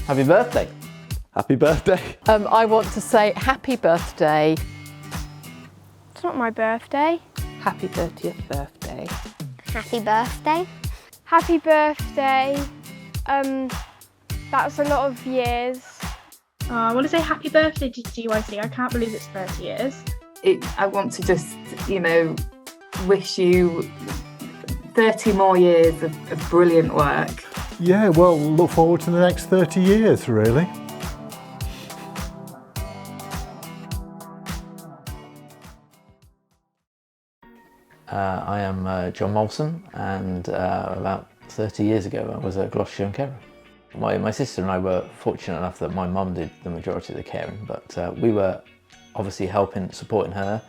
Happy birthday. Happy birthday. I want to say happy birthday. It's not my birthday. Happy 30th birthday. Happy birthday. Happy birthday. That's a lot of years. I want to say happy birthday to GYC. I can't believe it's 30 years. I want to just, wish you 30 more years of brilliant work. Yeah, well, look forward to the next 30 years, really. I am John Molson, and about 30 years ago I was a Gloucestershire young carer. My sister and I were fortunate enough that my mum did the majority of the caring, but we were obviously supporting her,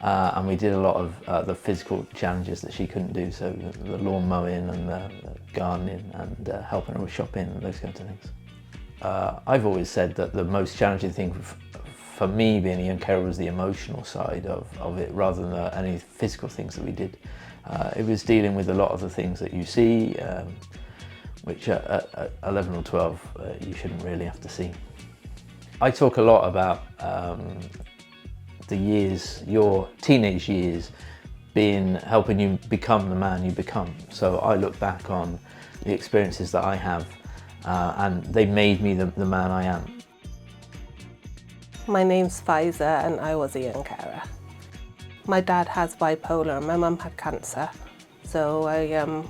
and we did a lot of the physical challenges that she couldn't do, so the lawn mowing and the gardening and helping her with shopping and those kinds of things. I've always said that the most challenging thing for me being a young carer was the emotional side of it, rather than any physical things that we did. It was dealing with a lot of the things that you see, which at 11 or 12 you shouldn't really have to see. I talk a lot about the years, your teenage years, helping you become the man you become. So I look back on the experiences that I have, and they made me the man I am. My name's Faiza and I was a young carer. My dad has bipolar and my mum had cancer, so I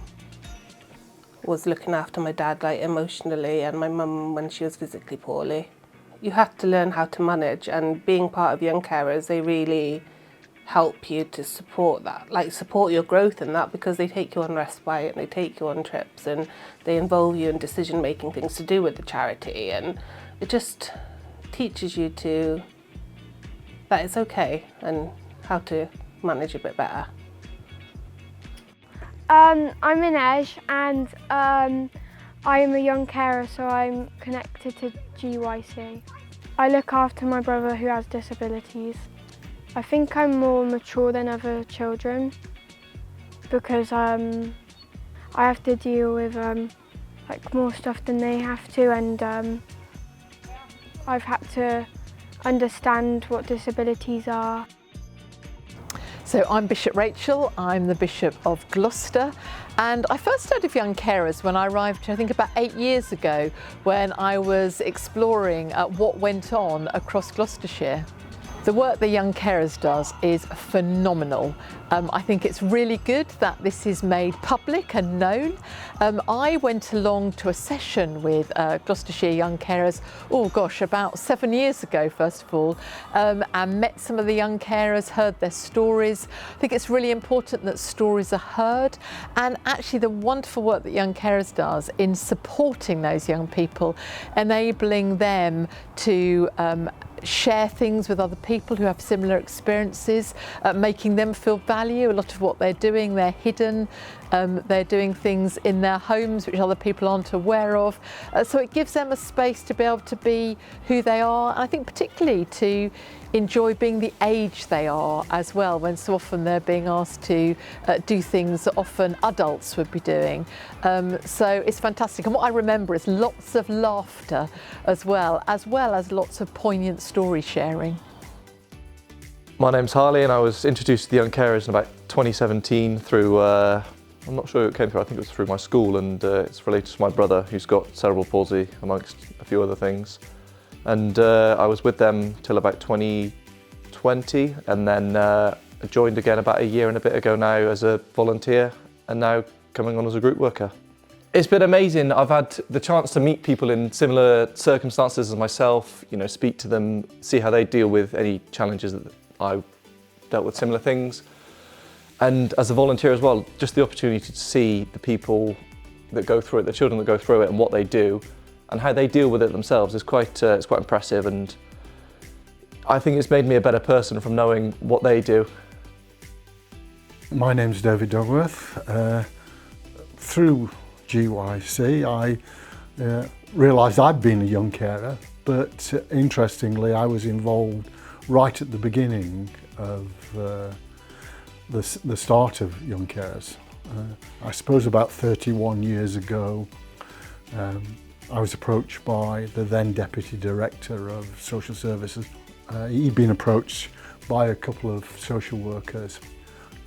was looking after my dad emotionally, and my mum when she was physically poorly. You have to learn how to manage, and being part of young carers, they really help you to support that, support your growth in that, because they take you on respite and they take you on trips and they involve you in decision making things to do with the charity, and it just teaches you that it's okay and how to manage a bit better. I'm Inej, and I am a young carer, so I'm connected to GYC. I look after my brother who has disabilities. I think I'm more mature than other children because I have to deal with more stuff than they have to, and I've had to understand what disabilities are. So I'm Bishop Rachel, I'm the Bishop of Gloucester, and I first heard of young carers when I arrived, I think about 8 years ago, when I was exploring what went on across Gloucestershire. The work the Young Carers does is phenomenal. I think it's really good that this is made public and known. I went along to a session with Gloucestershire Young Carers, about 7 years ago, first of all, and met some of the young carers, heard their stories. I think it's really important that stories are heard, and actually the wonderful work that Young Carers does in supporting those young people, enabling them to share things with other people who have similar experiences, making them feel value. A lot of what they're doing, they're hidden. They're doing things in their homes which other people aren't aware of. So it gives them a space to be able to be who they are. And I think particularly to enjoy being the age they are as well, when so often they're being asked to do things that often adults would be doing. So it's fantastic. And what I remember is lots of laughter as well as lots of poignant story sharing. My name's Harley, and I was introduced to the Young Carers in about 2017 through, I'm not sure who it came through, I think it was through my school, and it's related to my brother who's got cerebral palsy, amongst a few other things. And I was with them till about 2020, and then joined again about a year and a bit ago now as a volunteer, and now coming on as a group worker. It's been amazing. I've had the chance to meet people in similar circumstances as myself, speak to them, see how they deal with any challenges that I dealt with similar things. And as a volunteer as well, just the opportunity to see the people that go through it, the children that go through it and what they do and how they deal with it themselves is quite impressive, and I think it's made me a better person from knowing what they do. My name's David Dogworth. Through GYC I realised I'd been a young carer, but interestingly I was involved right at the beginning of the start of Young Carers. I suppose about 31 years ago, I was approached by the then Deputy Director of Social Services. He'd been approached by a couple of social workers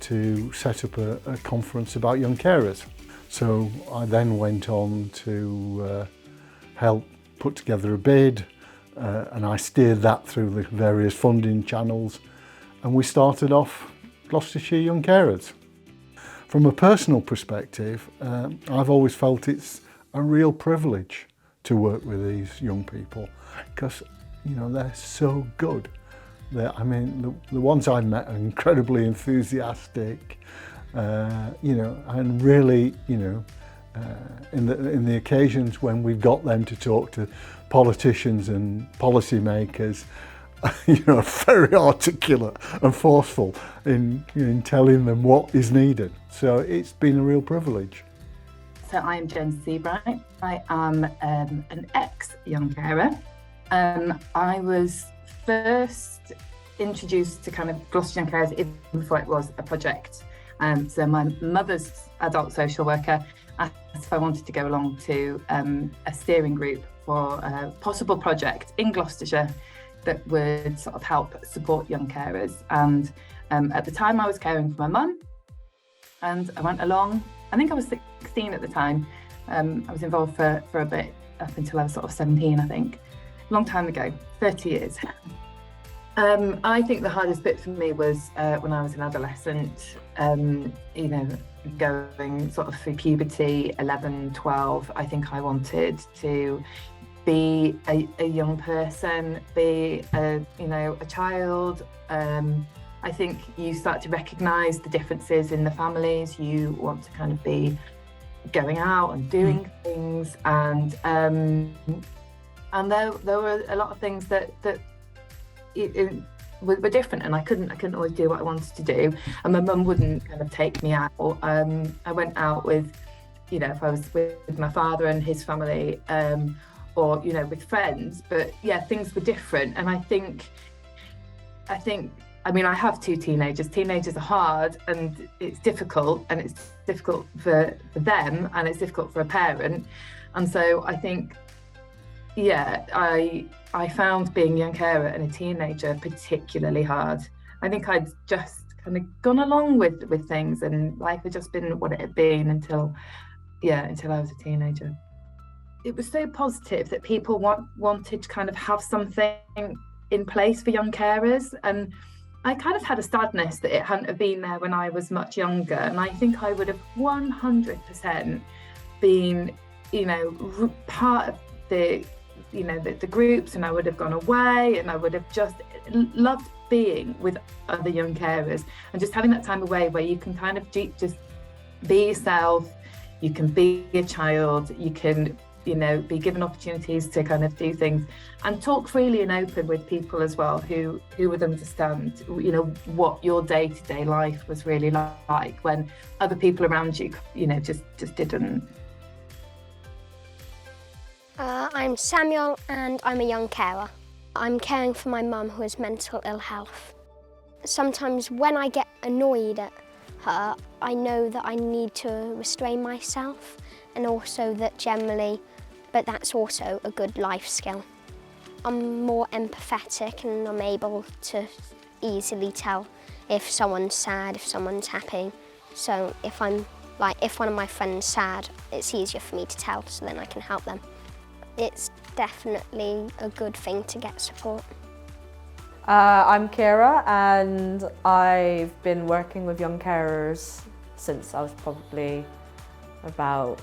to set up a conference about young carers. So I then went on to help put together a bid, and I steered that through the various funding channels, and we started off Gloucestershire Young Carers. From a personal perspective, I've always felt it's a real privilege to work with these young people, because they're so good. The ones I met are incredibly enthusiastic, and really, in the occasions when we've got them to talk to politicians and policymakers, very articulate and forceful in telling them what is needed. So it's been a real privilege. So I am Jen Seabright. I am an ex-young carer. I was first introduced to kind of Gloucestershire Young Carers even before it was a project. So my mother's adult social worker asked if I wanted to go along to a steering group for a possible project in Gloucestershire that would sort of help support young carers. And at the time I was caring for my mum, and I went along. I think I was 16 at the time. I was involved for a bit up until I was sort of 17, I think. Long time ago, 30 years. I think the hardest bit for me was when I was an adolescent, going sort of through puberty, 11, 12. I think I wanted to be a young person, be a child. I think you start to recognise the differences in the families. You want to kind of be going out and doing things, and there were a lot of things that were different, and I couldn't always do what I wanted to do, and my mum wouldn't kind of take me out. I went out with, if I was with my father and his family, or with friends, but yeah, things were different. And I have two teenagers. Teenagers are hard, and it's difficult for them, and it's difficult for a parent. And so I think, I found being a young carer and a teenager particularly hard. I think I'd just kind of gone along with things, and life had just been what it had been until I was a teenager. It was so positive that people wanted to kind of have something in place for young carers, and I kind of had a sadness that it hadn't have been there when I was much younger. And I think I would have 100% been, part of the groups, and I would have gone away, and I would have just loved being with other young carers and just having that time away where you can kind of just be yourself, you can be a child, you can be given opportunities to kind of do things and talk freely and open with people as well who would understand what your day-to-day life was really like when other people around you just didn't. I'm Samuel, and I'm a young carer. I'm caring for my mum who has mental ill health. Sometimes when I get annoyed at her, I know that I need to restrain myself, and also that generally, but that's also a good life skill. I'm more empathetic, and I'm able to easily tell if someone's sad, if someone's happy. So if one of my friends is sad, it's easier for me to tell, so then I can help them. It's definitely a good thing to get support. I'm Kira, and I've been working with young carers since I was probably about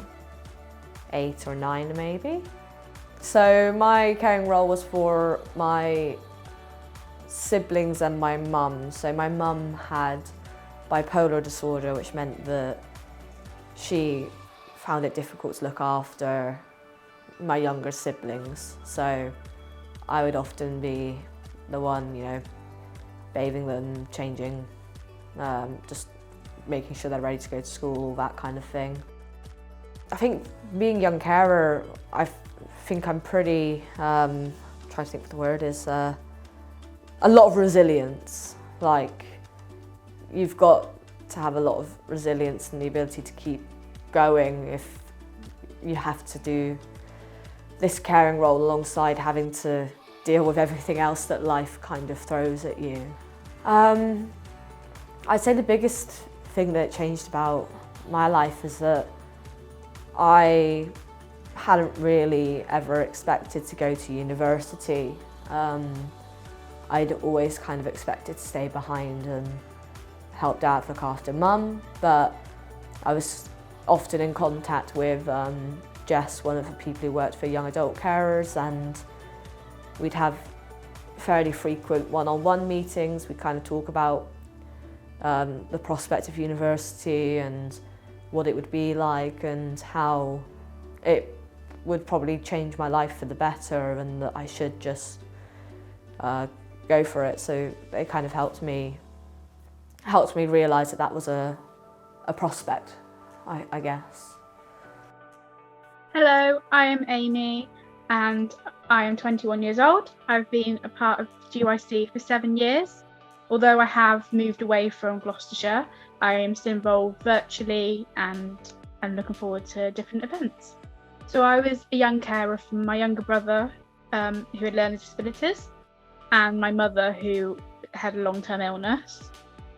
8 or 9 maybe. So my caring role was for my siblings and my mum. So my mum had bipolar disorder, which meant that she found it difficult to look after my younger siblings. So I would often be the one, bathing them, changing, just making sure they're ready to go to school, that kind of thing. I think being a young carer, I think I'm pretty, trying to think what the word is, a lot of resilience. Like, you've got to have a lot of resilience and the ability to keep going if you have to do this caring role alongside having to deal with everything else that life kind of throws at you. I'd say the biggest thing that changed about my life is that I hadn't really ever expected to go to university. I'd always kind of expected to stay behind and help Dad look after Mum, but I was often in contact with Jess, one of the people who worked for young adult carers, and we'd have fairly frequent one-on-one meetings. We'd kind of talk about the prospect of university and what it would be like and how it would probably change my life for the better and that I should just go for it. So it kind of helped me realise that that was a prospect, I guess. Hello, I am Amy and I am 21 years old. I've been a part of GYC for 7 years. Although I have moved away from Gloucestershire, I am still involved virtually and I'm looking forward to different events. So I was a young carer for my younger brother who had learning disabilities and my mother who had a long-term illness.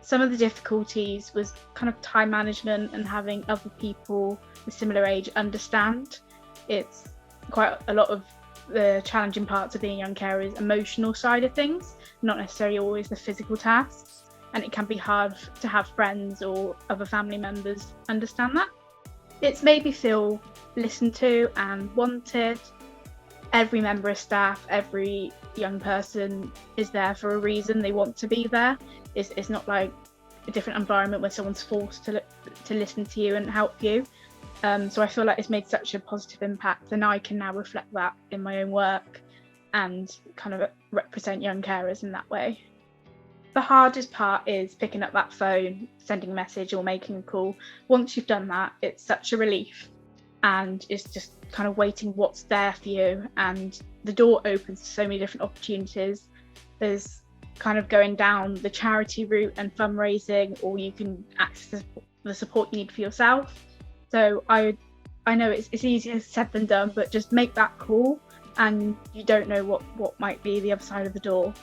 Some of the difficulties was kind of time management and having other people with similar age understand. It's quite a lot of the challenging parts of being a young carer is emotional side of things, not necessarily always the physical tasks. And it can be hard to have friends or other family members understand that. It's made me feel listened to and wanted. Every member of staff, every young person is there for a reason. They want to be there. It's not like a different environment where someone's forced to listen to you and help you. So I feel like it's made such a positive impact and I can now reflect that in my own work and kind of represent young carers in that way. The hardest part is picking up that phone, sending a message or making a call. Once you've done that, it's such a relief and it's just kind of waiting what's there for you, and the door opens to so many different opportunities. There's kind of going down the charity route and fundraising, or you can access the support you need for yourself. So I know it's easier said than done, but just make that call and you don't know what might be the other side of the door.